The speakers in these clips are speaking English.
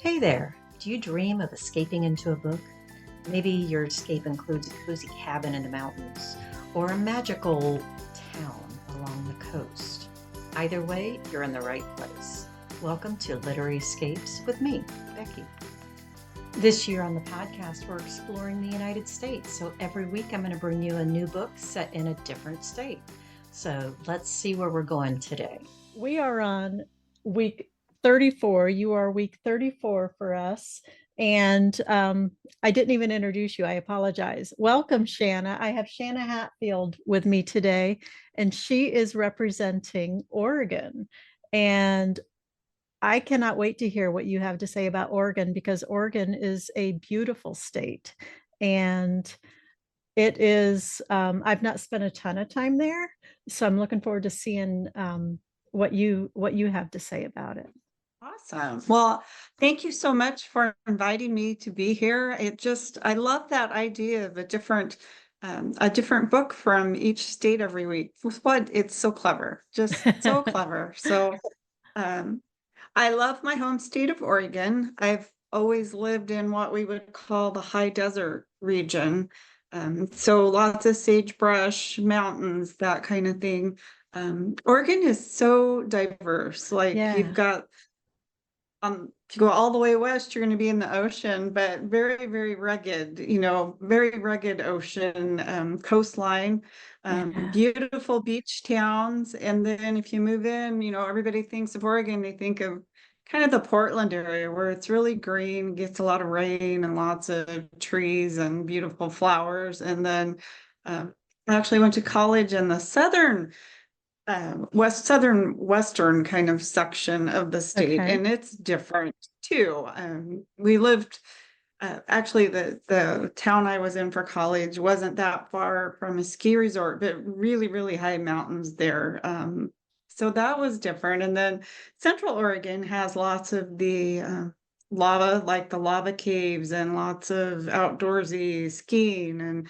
Hey there, do you dream of escaping into a book? Maybe your escape includes a cozy cabin in the mountains or a magical town along the coast. Either way, you're in the right place. Welcome to Literary Escapes with me, Becky. This year on the podcast, we're exploring the United States. So every week, I'm going to bring you a new book set in a different state. So let's see where we're going today. We are on week 34. You are week 34 for us. And I didn't even introduce you. I apologize. Welcome, Shanna. I have Shanna Hatfield with me today, and she is representing Oregon. And I cannot wait to hear what you have to say about Oregon, because Oregon is a beautiful state. And it is, I've not spent a ton of time there, so I'm looking forward to seeing what you have to say about it. Awesome. Well, thank you so much for inviting me to be here. I love that idea of a different book from each state every week. What it's so clever, just so clever. So I love my home state of Oregon. I've always lived in what we would call the high desert region. So lots of sagebrush, mountains, that kind of thing. Oregon is so diverse. Like you've got if you go all the way west, you're going to be in the ocean, but very, very rugged, very rugged ocean, coastline, beautiful beach towns. And then if you move in, everybody thinks of Oregon, they think of kind of the Portland area where it's really green, gets a lot of rain and lots of trees and beautiful flowers. And then I actually went to college in the western kind of section of the state, and it's different too. We lived actually the town I was in for college wasn't that far from a ski resort, but really, really high mountains there. So that was different. And then Central Oregon has lots of the lava, like the lava caves, and lots of outdoorsy skiing and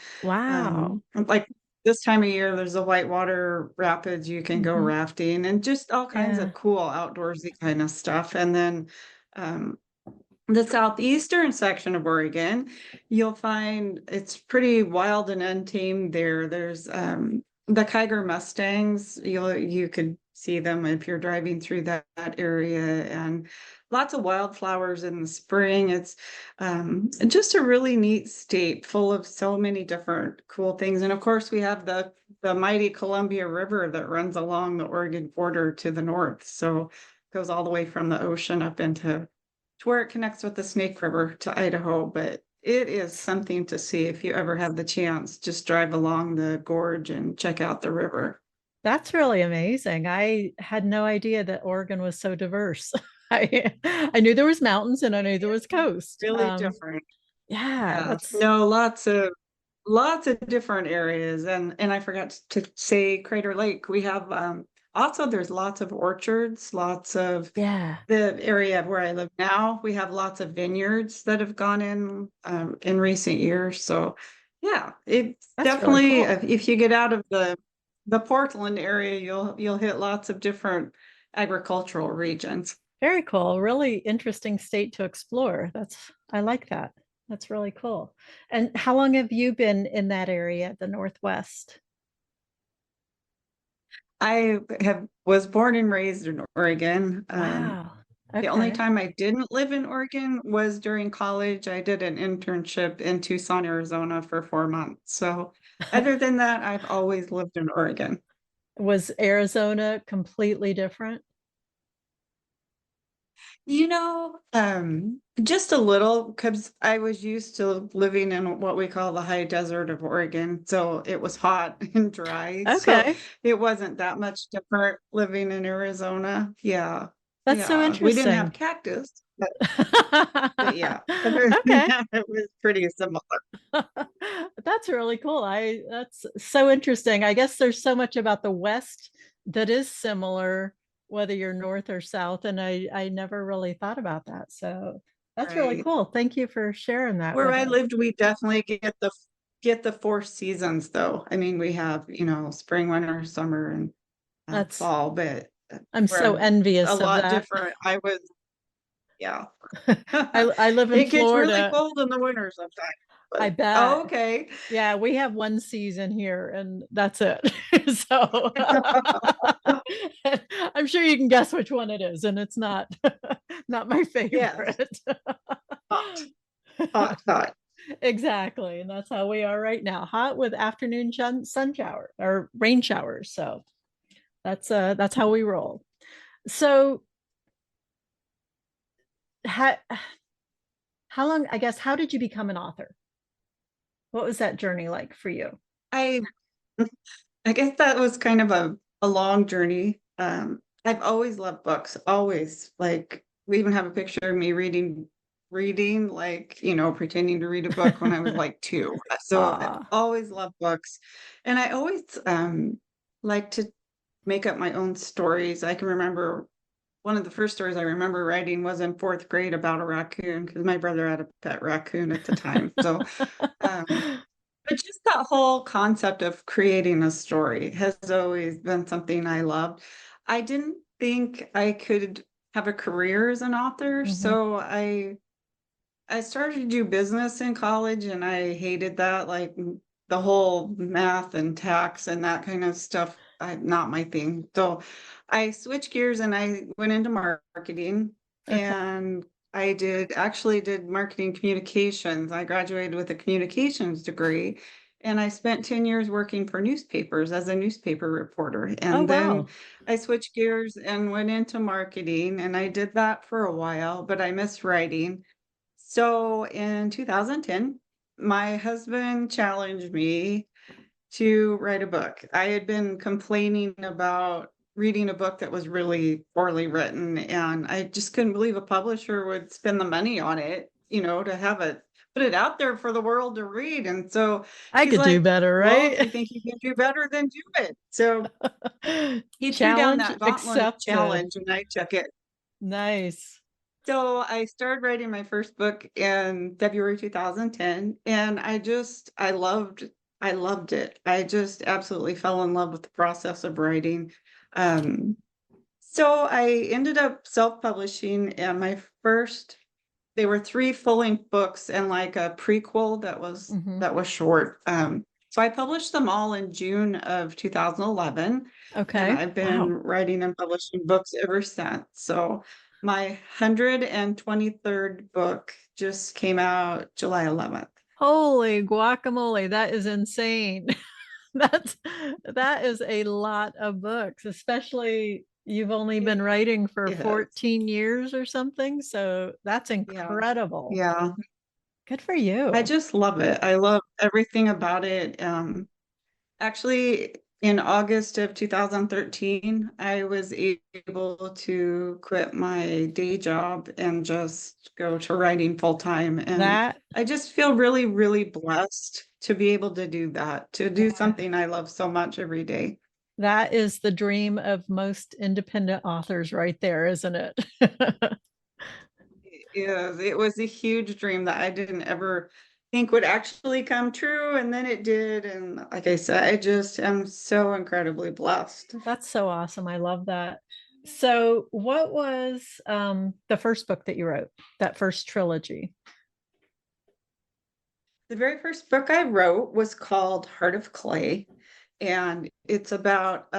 like this time of year, there's a whitewater rapids. You can go rafting and just all kinds of cool outdoorsy kind of stuff. And then the southeastern section of Oregon, you'll find it's pretty wild and untamed there. There's the Kiger Mustangs. You could see them if you're driving through that area, and lots of wildflowers in the spring. It's just a really neat state full of so many different cool things. And of course, we have the mighty Columbia River that runs along the Oregon border to the north. So it goes all the way from the ocean up into to where it connects with the Snake River to Idaho. But it is something to see if you ever have the chance. Just drive along the gorge and check out the river. That's really amazing. I had no idea that Oregon was so diverse. I knew there was mountains and I knew there was coast. Really different. Yeah. No, lots of different areas. And I forgot to say Crater Lake. We have also there's lots of orchards, lots of the area where I live now. We have lots of vineyards that have gone in recent years. So yeah, it's definitely really cool. If you get out of the Portland area, you'll hit lots of different agricultural regions. Very cool. Really interesting state to explore. I like that. That's really cool. And how long have you been in that area, the Northwest? I was born and raised in Oregon. Wow. Okay. The only time I didn't live in Oregon was during college. I did an internship in Tucson, Arizona for 4 months. So other than that, I've always lived in Oregon. Was Arizona completely different? Just a little, because I was used to living in what we call the high desert of Oregon. So it was hot and dry. Okay. So it wasn't that much different living in Arizona. Yeah. That's so interesting. We didn't have cactus, but yeah. Other than that, it was pretty similar. That's really cool. That's so interesting. I guess there's so much about the West that is similar, whether you're north or south, and I never really thought about that. So that's really cool. Thank you for sharing that. Where I lived, we definitely get the 4 seasons, though. I mean, we have spring, winter, summer, and fall. But I'm so envious a of lot that. different. Yeah. I live in It gets really Florida. cold in the winter sometimes, I but oh, bet. okay. Yeah, we have one season here and that's it. So I'm sure you can guess which one it is, and it's not not my Yes, favorite. hot, hot, hot. Exactly. And that's how we are right now. Hot with afternoon sun shower or rain showers. So that's how we roll. So how how long, I guess, how did you become an author? What was that journey like for you? I I guess that was kind of a long journey. I've always loved books, always. Like we even have a picture of me reading, like, pretending to read a book when I was like 2. So I've Ah, always loved books. And I always like to make up my own stories. I can remember one of the first stories I remember writing was in 4th grade about a raccoon because my brother had a pet raccoon at the time. So um but just that whole concept of creating a story has always been something I loved. I didn't think I could have a career as an author, mhm. so I started to do business in college and I hated that, like the whole math and tax and that kind of stuff, not my thing. So I switched gears and I went into marketing Okay. and I actually did marketing communications. I graduated with a communications degree and I spent 10 years working for newspapers as a newspaper reporter. Oh, And then wow. I switched gears and went into marketing and I did that for a while, but I missed writing. So in 2010, my husband challenged me to write a book. I had been complaining about reading a book that was really poorly written, and I just couldn't believe a publisher would spend the money on it, to have it put it out there for the world to read. And so I he's could do like, better, well, if right? you think you can do better, then do it. So he threw down Challenge that gauntlet accepted. challenge and I took it. Nice. So I started writing my first book in February 2010 and I loved it. I just absolutely fell in love with the process of writing. Um, so I ended up self-publishing and they were 3 full-length books and like a prequel Hmm. that was short. So I published them all in June of 2011 and Okay. I've been Wow. writing and publishing books ever since. So my 123rd book just came out July 11th. Holy guacamole, that is insane. That's that is a lot of books, especially you've only been It writing for is. 14 years or something. So that's Yeah. incredible. Yeah. Good for I you. just love it. I love everything about it. Actually, in August of 2013, I was able to quit my day job and just go to writing full time. And That I just feel really, really blessed to be able to do that, to do that something I love so much every day. that is the dream of most independent authors right there, isn't it? It was a huge dream that I didn't ever think would actually come true. And then it did. And like I said, I just am so incredibly blessed. That's so awesome. I love that. So, what was the first book that you wrote? That first trilogy? The very first book I wrote was called Heart of Clay, and it's about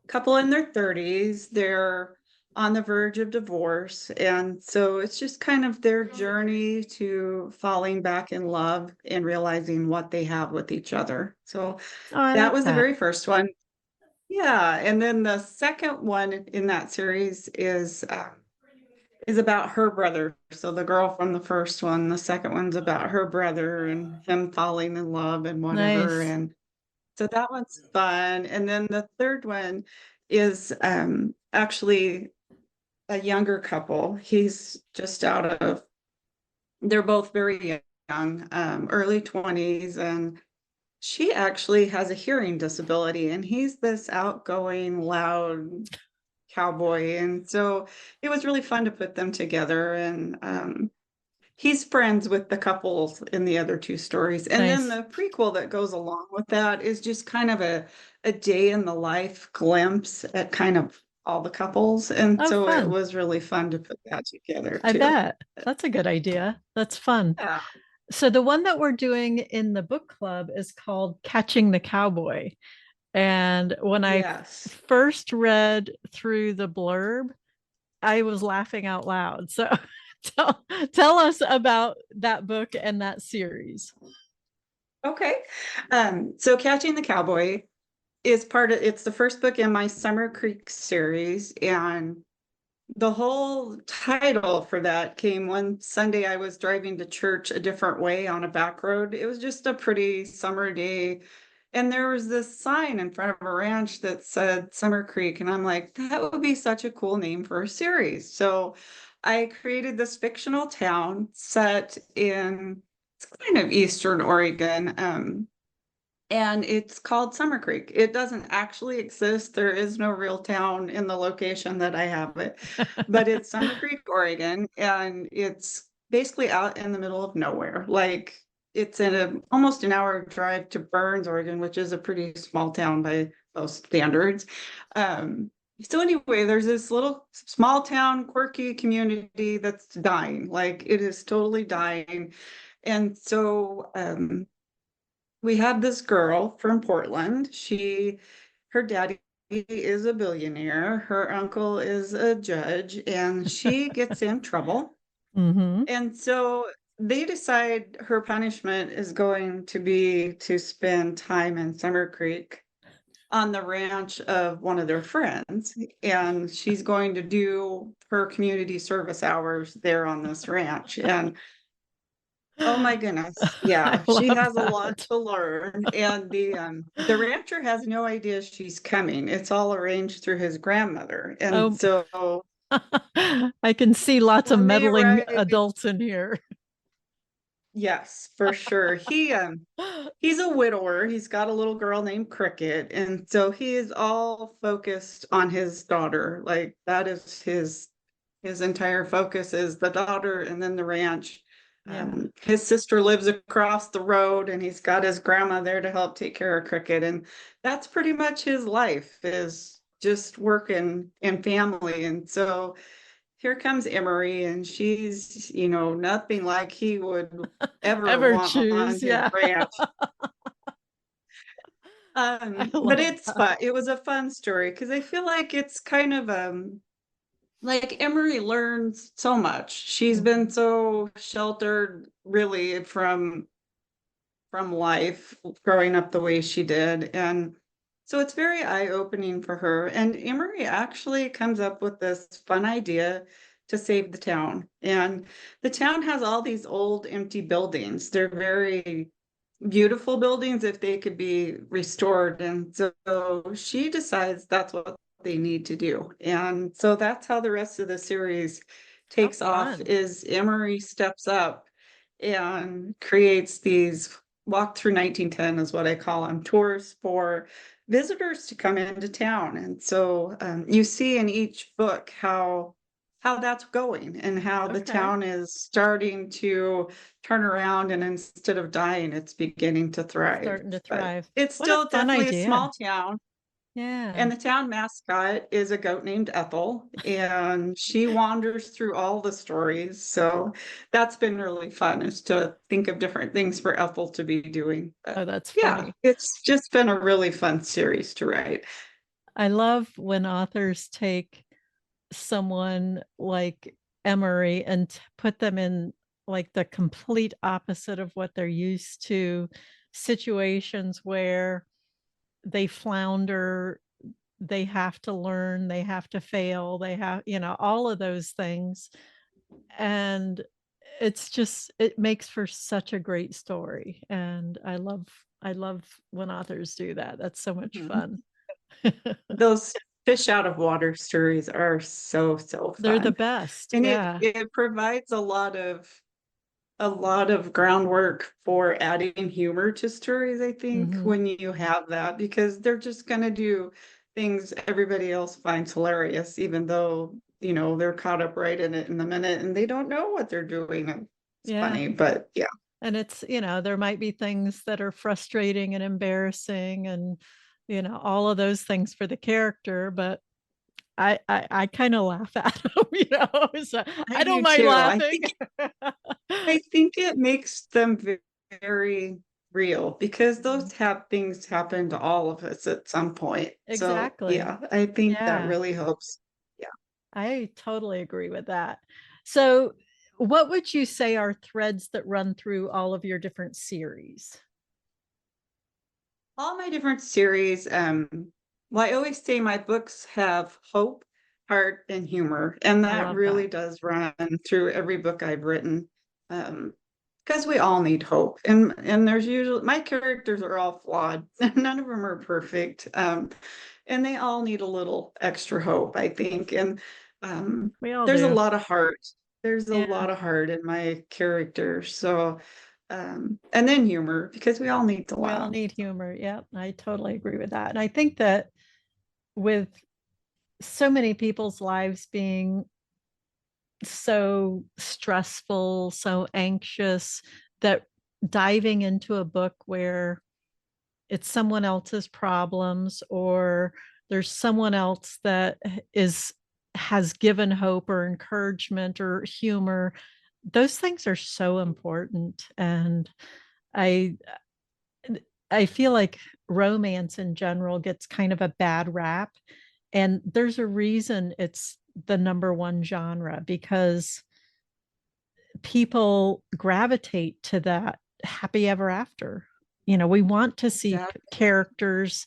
couple in their 30s. They're on the verge of divorce, and so it's just kind of their journey to falling back in love and realizing what they have with each other. So Oh, I that like was the that. very first one. Yeah, and then the second one in that series is about her brother. So the girl from the first one, the second one's about her brother and him falling in love and whatever. Nice. And so that one's fun. And then the third one is actually a younger couple. He's just they're both very young, early 20s, and she actually has a hearing disability, and he's this outgoing, loud cowboy. And so it was really fun to put them together. And he's friends with the couples in the other 2 stories. And then Nice. the prequel that goes along with that is just kind of a day in the life glimpse at kind of all the couples. And Oh, so it fun. was really fun to put that together I too. bet. That's a good idea. That's fun. Yeah. So the one that we're doing in the book club is called Catching the Cowboy. And when I Yes. first read through the blurb, I was laughing out loud. So tell us about that book and that series. Okay. So Catching the Cowboy is it's the first book in my Summer Creek series. And the whole title for that came one Sunday. I was driving to church a different way on a back road. It was just a pretty summer day. And there was this sign in front of a ranch that said Summer Creek. And I'm like, that would be such a cool name for a series. So I created this fictional town set in, it's kind of Eastern Oregon. And it's called Summer Creek. It doesn't actually exist. There is no real town in the location that I have it, but it's Summer Creek, Oregon, and it's basically out in the middle of nowhere. Like it's in almost an hour drive to Burns, Oregon, which is a pretty small town by most standards. So anyway, there's this little small town, quirky community that's dying. Like it is totally dying. And so we have this girl from Portland. Her daddy is a billionaire. Her uncle is a judge, and she gets in trouble. Mm-hmm. And so they decide her punishment is going to be to spend time in Summer Creek on the ranch of one of their friends. And she's going to do her community service hours there on this ranch. And oh my goodness. I Yeah, she love has a lot that. to learn. And the rancher has no idea she's coming. It's all arranged through his grandmother. And Oh, so I can see lots of when they meddling arrive, adults in here. yes, for sure. He's a widower. He's got a little girl named Cricket. And so he is all focused on his daughter. Like that is his entire focus is the daughter and then the ranch. Yeah. His sister lives across the road and he's got his grandma there to help take care of Cricket. And that's pretty much his life is just working and family. And so here comes Emery and she's, nothing like he would ever Ever want on choose. his Yeah. ranch. I But love it's that. fun. It was a fun story because I feel like it's kind of like Emery learns so much. She's been Mhm. so sheltered really from life growing up the way she did. And so it's very eye-opening for her. And Emery actually comes up with this fun idea to save the town. And the town has all these old empty buildings. They're very beautiful buildings if they could be restored. And so she decides that's what they need to do. And so that's how the rest of the series How takes off fun. is Emery steps up and creates these walk through 1910 is what I call them, tours for visitors to come into town. And so you see in each book how that's going and how the Okay. town is starting to turn around and instead of dying, it's beginning to thrive. Starting to But thrive. it's What a still fun definitely a idea. small town. Yeah. And the town mascot is a goat named Ethel, and she wanders through all the stories. So that's been really fun is to think of different things for Ethel to be doing. But Oh, that's yeah, funny. it's just been a really fun series to write. I love when authors take someone like Emery and put them in like the complete opposite of what they're used to, situations where they flounder, they have to learn, they have to fail, they have, all of those things. And it makes for such a great story. And I love when authors do that. That's so much Mhm. fun. Those fish out of water stories are so They're the fun. best. And Yeah. it provides a lot of groundwork for adding humor to stories, I think, Hmm. when you have that, because they're just going to do things everybody else finds hilarious, even though, they're caught up right in it in the minute and they don't know what they're doing. And it's Yeah. funny, but yeah. And it's, there might be things that are frustrating and embarrassing and, all of those things for the character, but I kind of laugh at them, you know. So I I don't do mind too. laughing. I think it makes them very real because Mhm. those things happen to all of us at some point. So Exactly. yeah, I think that Yeah, really helps. Yeah. I totally agree with that. So, what would you say are threads that run through all of your different series? All my different series, well, I always say my books have hope, heart, and humor, and I that love that. really does run through every book I've written. Because we all need hope, and there's usually my characters are all flawed. None of them are perfect, and they all need a little extra hope, I think. And We all there's a do. lot of heart. There's a Yeah, lot of heart in my characters. So, and then humor because we all need to we all laugh. need humor. Yeah, I totally agree with that. And I think that with so many people's lives being so stressful, so anxious, that diving into a book where it's someone else's problems, or there's someone else that is has given hope or encouragement or humor, those things are so important. And i I feel like romance in general gets kind of a bad rap, and there's a reason it's the number one genre, because people gravitate to that happy ever after. You know, we want to see Exactly. characters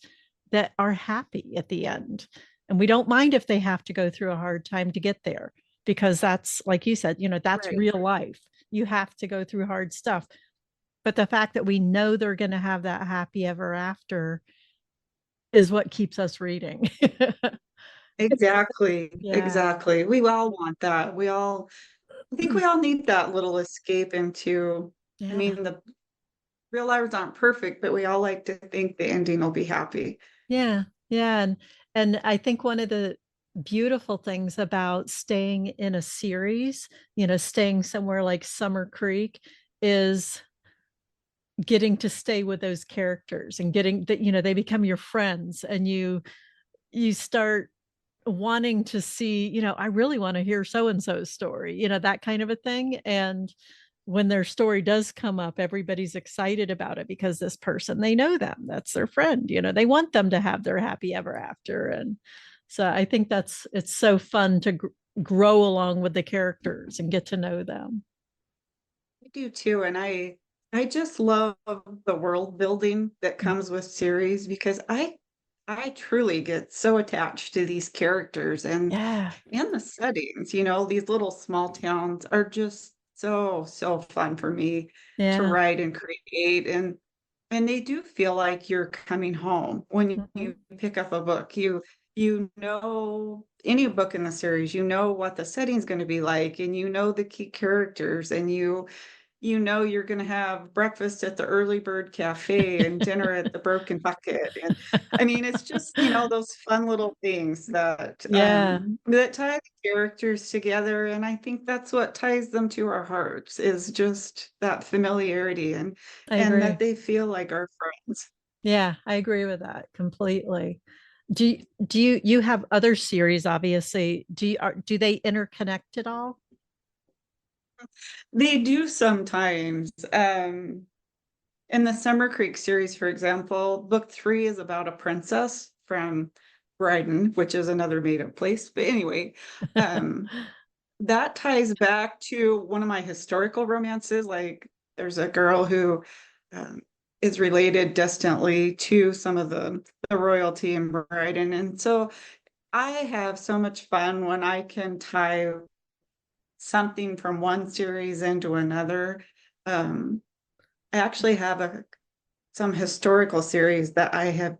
that are happy at the end. And we don't mind if they have to go through a hard time to get there, because that's, like you said, you know, that's Right. real life. You have to go through hard stuff. But the fact that we know they're going to have that happy ever after is what keeps us reading. Exactly. Yeah. Exactly. We all want that. I think we all need that little escape into, I Yeah. mean, the real lives aren't perfect, but we all like to think the ending will be happy. Yeah, yeah, and I think one of the beautiful things about staying in a series, you know, staying somewhere like Summer Creek, is getting to stay with those characters and getting that, you know, they become your friends, and you start wanting to see, you know, I really want to hear so and so's story, you know, that kind of a thing. And when their story does come up, everybody's excited about it because this person, they know them, that's their friend, you know, they want them to have their happy ever after. And so I think it's so fun to grow along with the characters and get to know them. I do too. And I just love the world building that comes with series because I truly get so attached to these characters Yeah, and the settings, you know, these little small towns are just so fun for me to yeah. write and create. And they do feel like you're coming home when Mhm. you pick up a book. You know any book in the series, you know what the setting's going to be like, and you know the key characters, and you know you're going to have breakfast at the early bird cafe and dinner at the broken bucket. And I mean it's just, you know, those fun little things Yeah, that tie the characters together, and I think that's what ties them to our hearts is just that familiarity I and that agree. they feel like our friends. Yeah, I agree with that completely. Do you have other series, obviously? Do they interconnect at all? They do sometimes. In the Summer Creek series, for example, book 3 is about a princess from Bryden, which is another made up place. But anyway, um, that ties back to one of my historical romances. Like, there's a girl who um, is related distantly to some of the royalty in Bryden. And so I have so much fun when I can tie something from one series into another. Um, I actually have some historical series that I have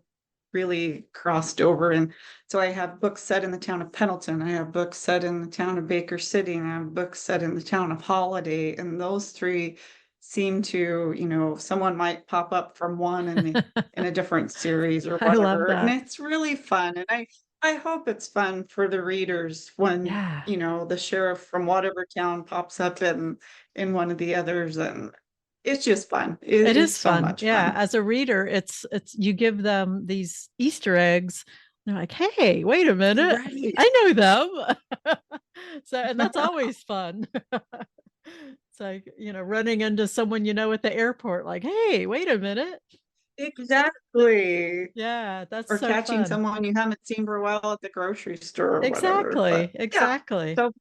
really crossed over. And so I have books set in the town of Pendleton. I have books set in the town of Baker City, and I have books set in the town of Holiday. And those three seem to, you know, someone might pop up from one in a different series or I love whatever. And that. it's really fun. And I hope it's fun for the readers when, Yeah, you know, the sheriff from whatever town pops up in one of the others. And it's just fun. it It's is so fun. much Yeah, fun. as a reader, it's you give them these Easter eggs They're like, hey, wait a minute. Right. I know them. So, and that's always fun. It's like, running into someone at the airport, like, hey, wait a minute. Exactly. Yeah, that's Or so catching fun. someone you haven't seen for a while at the grocery store or whatever. Exactly. But yeah, Exactly. so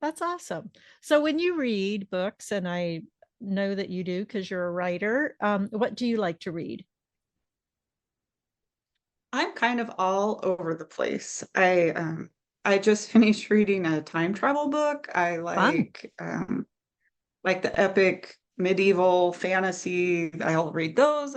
That's awesome. So when you read books, and I know that you do because you're a writer, what do you like to read? I'm kind of all over the place. I just finished reading a time travel book. I Fun. like the epic medieval fantasy. I'll read those.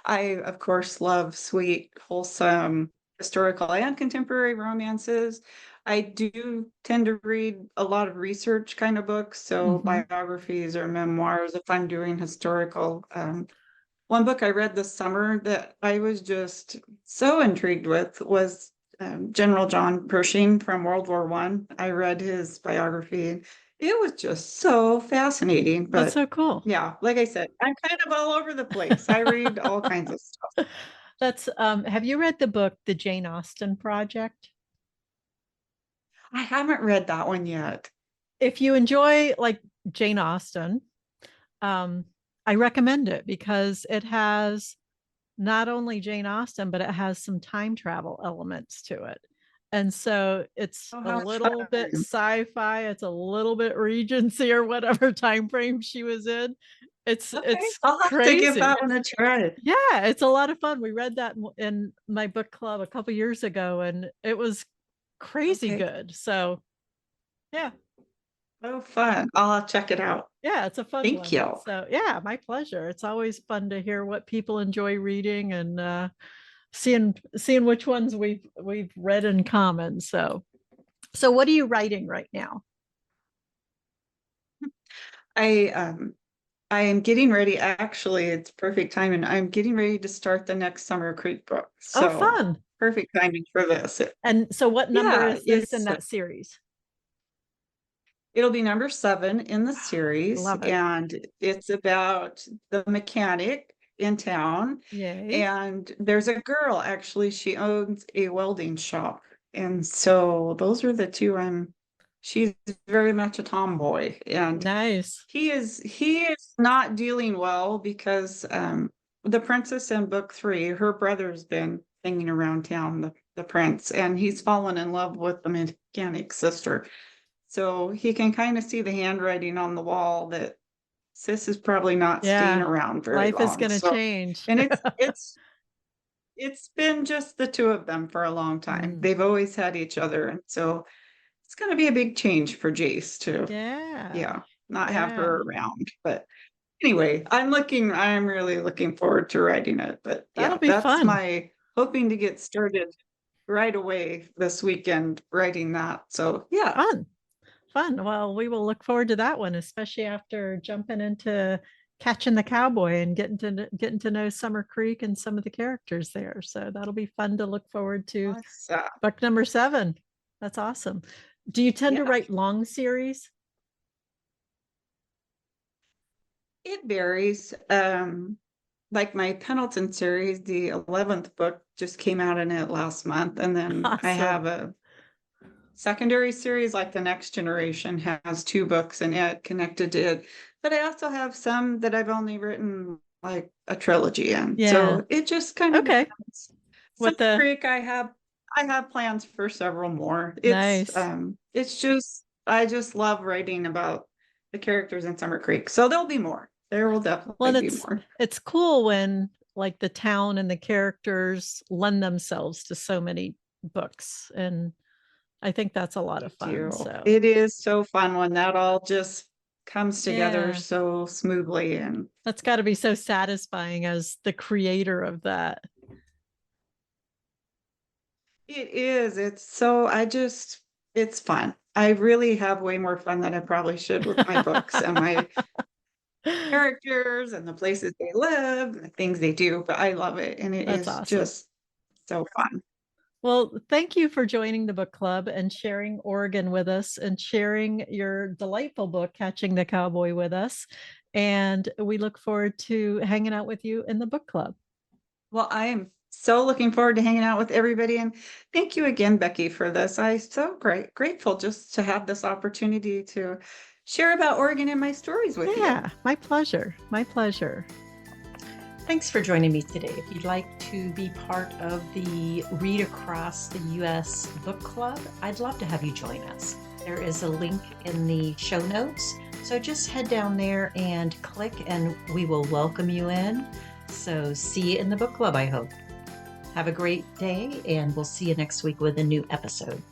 I, of course, love sweet, wholesome historical and contemporary romances. I do tend to read a lot of research kind of books, so Mhm. biographies or memoirs if I'm doing historical. One book I read this summer that I was just so intrigued with was General John Pershing from World War One. I read his biography. It was just so fascinating. That's But so cool. yeah, like I said, I'm kind of all over the place. I read all kinds of stuff. That's have you read the book The Jane Austen Project? I haven't read that one yet. If you enjoy like Jane Austen, um, I recommend it because it has not only Jane Austen, but it has some time travel elements to it. And so it's Oh, a how little bit fun. sci-fi, it's a little bit Regency or whatever time frame she was in. It's Okay, it's I'll have to give crazy. that one a try. Yeah, it's a lot of fun. We read that in my book club a couple years ago, and it was crazy Okay. good. So yeah, Oh, fun. I'll check it out. yeah, it's a fun Thank one. you. So yeah, my pleasure. It's always fun to hear what people enjoy reading, and seeing which ones we've read in common. So what are you writing right now? I um I am getting ready. Actually, it's perfect timing. I'm getting ready to start the next Summer Creek book. Oh, So fun. perfect timing for this. And so what number Yeah, is this in that series? it'll be number 7 in the series, Love it. and it's about the mechanic in town. Yay. And there's a girl, actually, she owns a welding shop. And so those are the two she's very much a tomboy. And Nice. he is not dealing well because the princess in book 3, her brother's been hanging around town, the prince, and he's fallen in love with the mechanic's sister. So he can kind of see the handwriting on the wall that sis is probably not staying Yeah. around very Life is long. going to So, change. and it's been just the two of them for a long time. Mm. They've always had each other, and so it's going to be a big change for Jace to, Yeah. yeah, not have Yeah. her around. But anyway, I'm really looking forward to writing it. But That'll yeah, be that's fun. my hoping to get started right away this weekend writing that. So yeah. Fun. Fun. Well, we will look forward to that one, especially after jumping into Catching the Cowboy and getting to know Summer Creek and some of the characters there. So that'll be fun to look forward to. Awesome. Book number 7. That's awesome. Do you tend to Yeah, write long series? it varies. Like my Pendleton series, the 11th book just came out in it last month. And then I Awesome. have a secondary series, like The Next Generation has 2 books in it connected to it. But I also have some that I've only written like a trilogy in. Yeah. So it just kind of Okay. depends. Summer What the Creek, I have plans for several more. Nice. It's just I just love writing about the characters in Summer Creek. So there'll be more. There will definitely Well, be more. it's cool when like the town and the characters lend themselves to so many books, and I think that's a lot of fun. So It is so fun when that all just comes together yeah, so smoothly, and that's got to be so satisfying as the creator of that. it is. It's fun. I really have way more fun than I probably should with my books and my characters and the places they live and the things they do, but I love it. And it That's is awesome. just so fun. Well, thank you for joining the book club and sharing Oregon with us and sharing your delightful book, Catching the Cowboy, with us. And we look forward to hanging out with you in the book club. Well, I am so looking forward to hanging out with everybody. And thank you again, Becky, for this. I'm so grateful just to have this opportunity to share about Oregon and my stories with you. Yeah, my pleasure. My pleasure. Thanks for joining me today. If you'd like to be part of the Read Across the U.S. Book Club, I'd love to have you join us. There is a link in the show notes. So just head down there and click, and we will welcome you in. So see you in the book club, I hope. Have a great day, and we'll see you next week with a new episode.